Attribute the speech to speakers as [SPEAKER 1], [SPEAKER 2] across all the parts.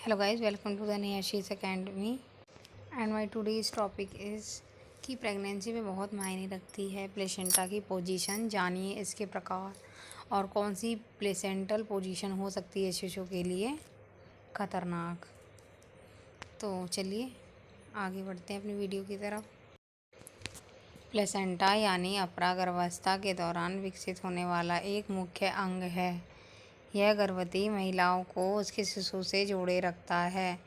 [SPEAKER 1] Hello guys, welcome to the Niyashi's Academy and my today's topic is कि pregnancy में बहुत मायने रखती है प्लेसेंटा की पोजीशन। जानिए इसके प्रकार और कौन सी प्लेसेंटल पोजीशन हो सकती है शिशु के लिए खतरनाक। तो चलिए आगे बढ़ते हैं अपनी वीडियो की तरफ। प्लेसेंटा यानी अपरागर्भावस्था के दौरान विकसित होने वाला एक मुख्य अंग है। यह गर्भवती महिलाओं को उसके शिशु से जोड़े रखता है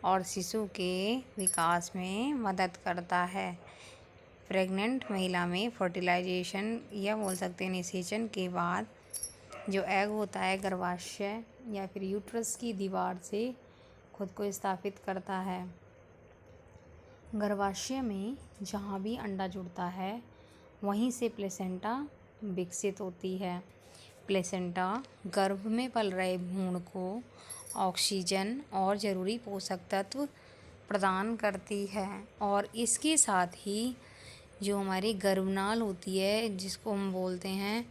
[SPEAKER 1] और शिशु के विकास में मदद करता है। प्रेग्नेंट महिला में फर्टिलाइजेशन या बोल सकते हैं निषेचन के बाद जो एग होता है गर्भाशय या फिर यूट्रस की दीवार से खुद को स्थापित करता है। गर्भाशय में जहाँ भी अंडा जुड़ता है वहीं से प्लेसेंटा विकसित होती है। प्लेसेंटा गर्भ में पल रहे भ्रूण को ऑक्सीजन और ज़रूरी पोषक तत्व प्रदान करती है और इसके साथ ही जो हमारी गर्भनाल होती है जिसको हम बोलते हैं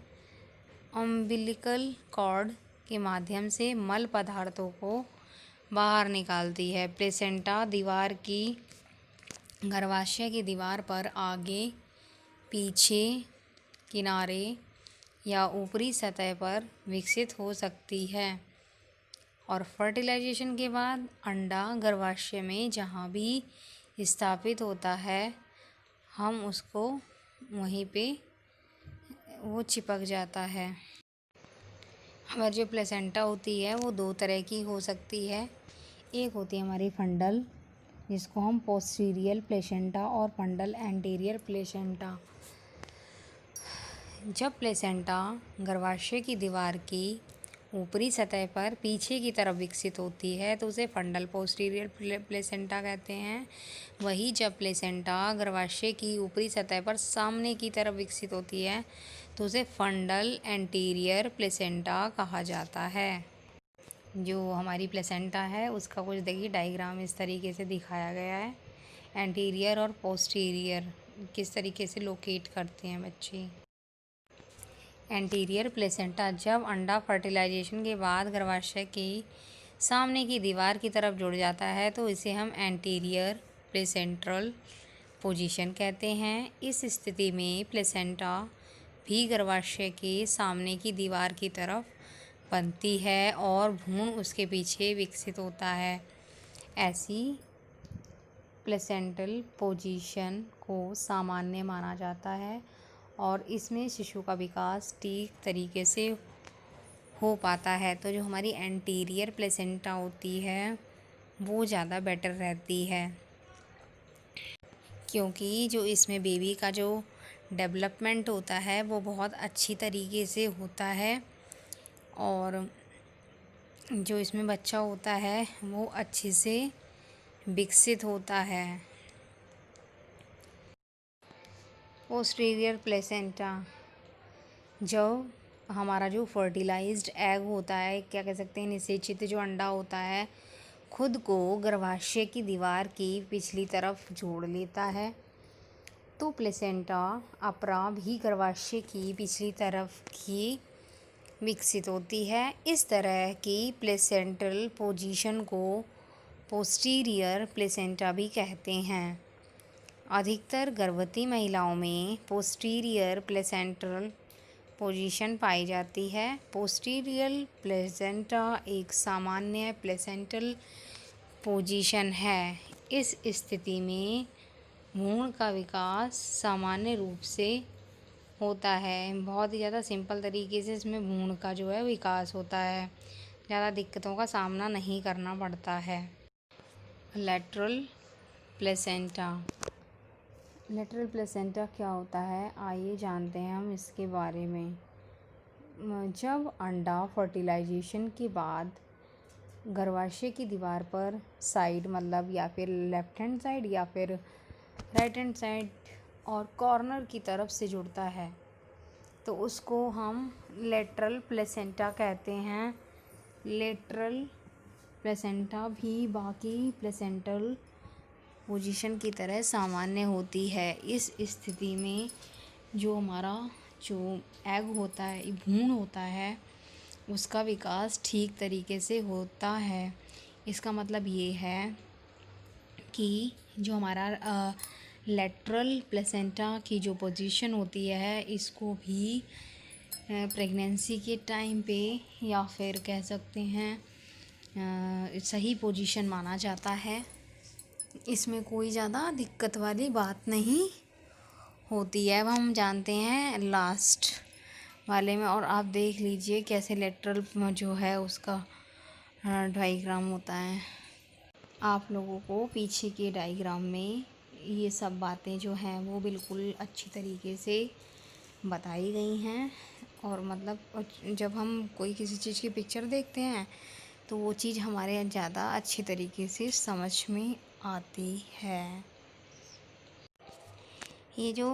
[SPEAKER 1] अम्बिलिकल कॉर्ड के माध्यम से मल पदार्थों को बाहर निकालती है। प्लेसेंटा दीवार की गर्भाशय की दीवार पर आगे, पीछे, किनारे या ऊपरी सतह पर विकसित हो सकती है और फर्टिलाइजेशन के बाद अंडा गर्भाशय में जहाँ भी स्थापित होता है हम उसको वहीं पे वो चिपक जाता है। हमारी जो प्लेसेंटा होती है वो दो तरह की हो सकती है। एक होती है हमारी फंडल जिसको हम पोस्टीरियर प्लेसेंटा और फंडल एंटीरियर प्लेसेंटा। जब प्लेसेंटा गर्भाशय की दीवार की ऊपरी सतह पर पीछे की तरफ विकसित होती है तो उसे फंडल पोस्टीरियर प्लेसेंटा कहते हैं। वही जब प्लेसेंटा गर्भाशय की ऊपरी सतह पर सामने की तरफ विकसित होती है तो उसे फंडल एंटीरियर प्लेसेंटा कहा जाता है। जो हमारी प्लेसेंटा है उसका कुछ देखिए डायग्राम इस तरीके से दिखाया गया है। एंटीरियर और पोस्टीरियर किस तरीके से लोकेट करते हैं बच्चे। एंटीरियर प्लेसेंटा जब अंडा फर्टिलाइजेशन के बाद गर्भाशय की सामने की दीवार की तरफ जुड़ जाता है तो इसे हम एंटीरियर प्लेसेंट्रल पोजीशन कहते हैं। इस स्थिति में प्लेसेंटा भी गर्भाशय के सामने की दीवार की तरफ बनती है और भ्रूण उसके पीछे विकसित होता है। ऐसी प्लेसेंटल पोजीशन को सामान्य माना जाता है और इसमें शिशु का विकास ठीक तरीके से हो पाता है। तो जो हमारी एंटीरियर प्लेसेंटा होती है वो ज़्यादा बेटर रहती है क्योंकि जो इसमें बेबी का जो डेवलपमेंट होता है वो बहुत अच्छी तरीके से होता है और जो इसमें बच्चा होता है वो अच्छे से विकसित होता है। पोस्टीरियर प्लेसेंटा जब हमारा जो फर्टिलाइज्ड एग होता है क्या कह सकते हैं निषेचित जो अंडा होता है खुद को गर्भाशय की दीवार की पिछली तरफ जोड़ लेता है तो प्लेसेंटा अपरा भी गर्भाशय की पिछली तरफ की विकसित होती है। इस तरह की प्लेसेंटल पोजीशन को पोस्टीरियर प्लेसेंटा भी कहते हैं। अधिकतर गर्भवती महिलाओं में पोस्टीरियर प्लेसेंट्रल पोजीशन पाई जाती है। पोस्टीरियर प्लेसेंटा एक सामान्य प्लेसेंटल पोजीशन है। इस स्थिति में भ्रूण का विकास सामान्य रूप से होता है। बहुत ही ज़्यादा सिंपल तरीके से इसमें भ्रूण का जो है विकास होता है, ज़्यादा दिक्कतों का सामना नहीं करना पड़ता है। Lateral placenta. लेटरल प्लेसेंटा क्या होता है आइए जानते हैं हम इसके बारे में। जब अंडा फर्टिलाइजेशन के बाद गर्भाशय की दीवार पर साइड मतलब या फिर लेफ़्ट हैंड साइड या फिर राइट हैंड साइड और कॉर्नर की तरफ से जुड़ता है तो उसको हम लेटरल प्लेसेंटा कहते हैं। लेटरल प्लेसेंटा भी बाकी प्लेसेंटल पोजीशन की तरह सामान्य होती है। इस स्थिति में जो हमारा जो एग होता है भ्रूण होता है उसका विकास ठीक तरीके से होता है। इसका मतलब ये है कि जो हमारा लेटरल प्लेसेंटा की जो पोजीशन होती है, इसको भी प्रेगनेंसी के टाइम पे या फिर कह सकते हैं सही पोजीशन माना जाता है। इसमें कोई ज़्यादा दिक्कत वाली बात नहीं होती है। अब हम जानते हैं लास्ट वाले में, और आप देख लीजिए कैसे लेटरल जो है उसका डायग्राम होता है। आप लोगों को पीछे के डायग्राम में ये सब बातें जो हैं वो बिल्कुल अच्छी तरीके से बताई गई हैं। और मतलब जब हम कोई किसी चीज़ की पिक्चर देखते हैं तो वो चीज़ हमारे ज़्यादा अच्छी तरीके से समझ में आती है। ये जो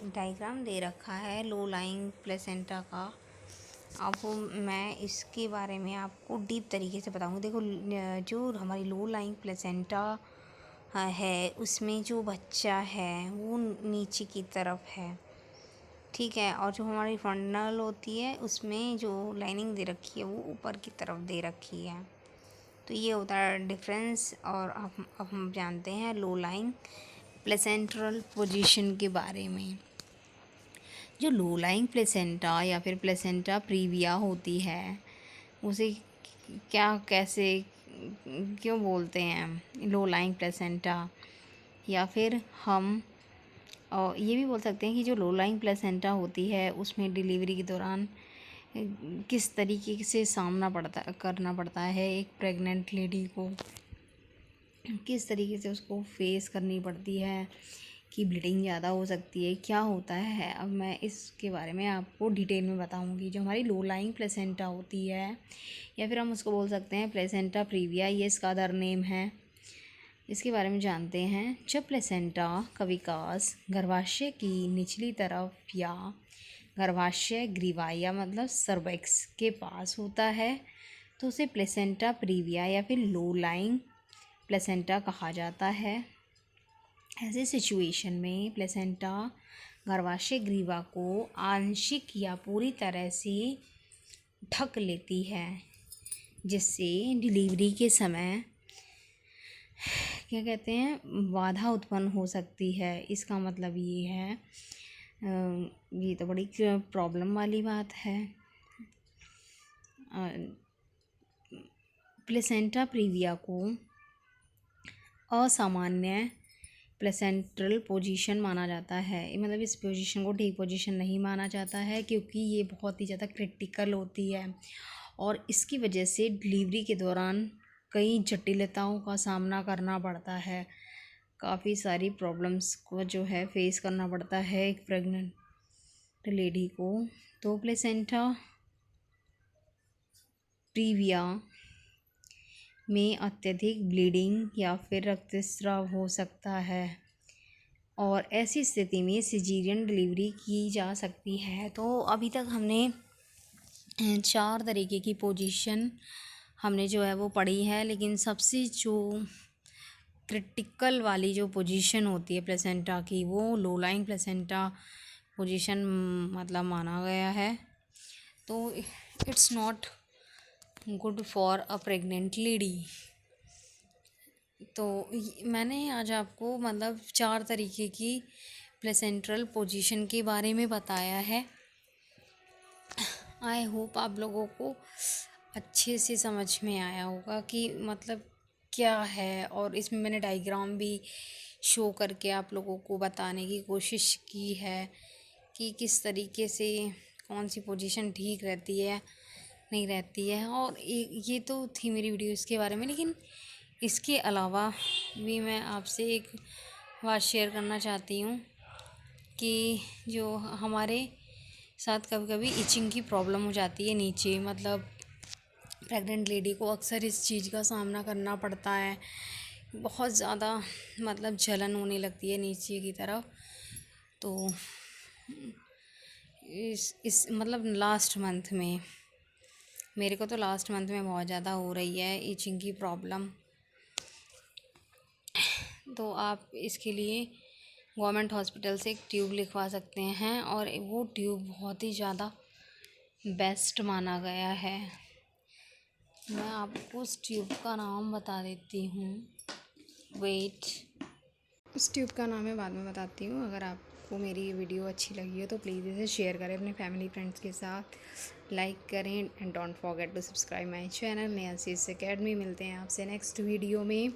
[SPEAKER 1] डायग्राम दे रखा है लो लाइंग प्लेसेंटा का, अब मैं इसके बारे में आपको डीप तरीके से बताऊंगी। देखो, जो हमारी लो लाइंग प्लेसेंटा है उसमें जो बच्चा है वो नीचे की तरफ है, ठीक है। और जो हमारी फंडल होती है उसमें जो लाइनिंग दे रखी है वो ऊपर की तरफ दे रखी है। तो ये होता है डिफरेंस। और अब हम जानते हैं लो लाइंग प्लेसेंट्रल पोजीशन के बारे में। जो लो लाइंग प्लेसेंटा या फिर प्लेसेंटा प्रीविया होती है, उसे क्या कैसे क्यों बोलते हैं लो लाइंग प्लेसेंटा, या फिर हम और ये भी बोल सकते हैं कि जो लो लाइंग प्लेसेंटा होती है उसमें डिलीवरी के दौरान किस तरीके से करना पड़ता है एक प्रेग्नेंट लेडी को, किस तरीके से उसको फेस करनी पड़ती है कि ब्लीडिंग ज़्यादा हो सकती है, क्या होता है। अब मैं इसके बारे में आपको डिटेल में बताऊंगी। जो हमारी लो लाइंग प्लेसेंटा होती है, या फिर हम उसको बोल सकते हैं प्लेसेंटा प्रीविया, ये इसका अदर नेम है, इसके बारे में जानते हैं। जब प्लेसेंटा का विकास गर्भाशय की निचली तरफ या गर्भाशय ग्रीवा या मतलब सर्वेक्स के पास होता है तो उसे प्लेसेंटा प्रीविया या फिर लो लाइंग प्लेसेंटा कहा जाता है। ऐसे सिचुएशन में प्लेसेंटा गर्भाशय ग्रीवा को आंशिक या पूरी तरह से ढक लेती है, जिससे डिलीवरी के समय क्या कहते हैं बाधा उत्पन्न हो सकती है। इसका मतलब ये है, ये तो बड़ी प्रॉब्लम वाली बात है। प्लेसेंटा प्रीविया को असामान्य प्लेसेंट्रल पोजीशन माना जाता है। मतलब इस पोजीशन को ठीक पोजीशन नहीं माना जाता है, क्योंकि ये बहुत ही ज़्यादा क्रिटिकल होती है और इसकी वजह से डिलीवरी के दौरान कई जटिलताओं का सामना करना पड़ता है। काफ़ी सारी प्रॉब्लम्स को जो है फेस करना पड़ता है एक प्रेग्नेंट लेडी को। तो प्लेसेंटा प्रीविया में अत्यधिक ब्लीडिंग या फिर रक्तस्राव हो सकता है और ऐसी स्थिति में सिजेरियन डिलीवरी की जा सकती है। तो अभी तक हमने 4 तरीके की पोजीशन हमने जो है वो पढ़ी है, लेकिन सबसे जो क्रिटिकल वाली जो पोजीशन होती है प्लेसेंटा की, वो लो लाइंग प्लेसेंटा पोजीशन मतलब माना गया है। तो it's not good for a pregnant lady. तो मैंने आज आपको मतलब 4 तरीके की प्लेसेंट्रल पोजीशन के बारे में बताया है। आई होप आप लोगों को अच्छे से समझ में आया होगा कि मतलब क्या है, और इसमें मैंने डायग्राम भी शो करके आप लोगों को बताने की कोशिश की है कि किस तरीके से कौन सी पोजीशन ठीक रहती है नहीं रहती है। और ये तो थी मेरी वीडियो इसके बारे में, लेकिन इसके अलावा भी मैं आपसे एक बात शेयर करना चाहती हूँ कि जो हमारे साथ कभी कभी इचिंग की प्रॉब्लम हो जाती है नीचे, मतलब प्रेग्नेंट लेडी को अक्सर इस चीज़ का सामना करना पड़ता है। बहुत ज़्यादा मतलब जलन होने लगती है नीचे की तरफ। तो इस मतलब लास्ट मंथ में मेरे को तो लास्ट मंथ में बहुत ज़्यादा हो रही है इचिंग की प्रॉब्लम। तो आप इसके लिए गवर्नमेंट हॉस्पिटल से एक ट्यूब लिखवा सकते हैं, और वो ट्यूब बहुत ही ज़्यादा बेस्ट माना गया है। मैं आपको उस ट्यूब का नाम बता देती हूँ, वेट। उस ट्यूब का नाम मैं बाद में बताती हूँ। अगर आपको मेरी ये वीडियो अच्छी लगी हो तो प्लीज़ इसे शेयर करें अपने फैमिली फ्रेंड्स के साथ, लाइक करें and don't forget to subscribe my channel Nehasis academy. मिलते हैं आपसे नेक्स्ट वीडियो में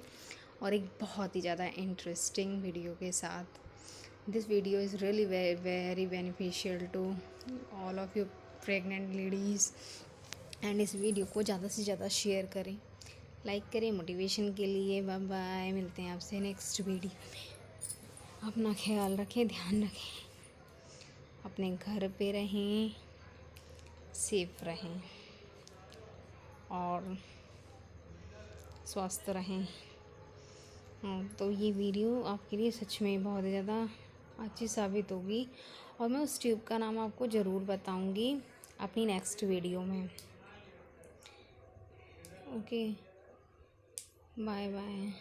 [SPEAKER 1] और एक बहुत ही ज़्यादा इंटरेस्टिंग वीडियो के साथ। This video is really very beneficial to all of you pregnant ladies and इस वीडियो को ज़्यादा से ज़्यादा शेयर करें, लाइक करें मोटिवेशन के लिए। बाय बाय, मिलते हैं आपसे नेक्स्ट वीडियो में। अपना ख्याल रखें, ध्यान रखें, अपने घर पे रहें, सेफ रहें और स्वस्थ रहें। तो ये वीडियो आपके लिए सच में बहुत ज़्यादा अच्छी साबित होगी और मैं उस ट्यूब का नाम आपको ज़रूर बताऊंगी अपनी नेक्स्ट वीडियो में। Okay, bye bye.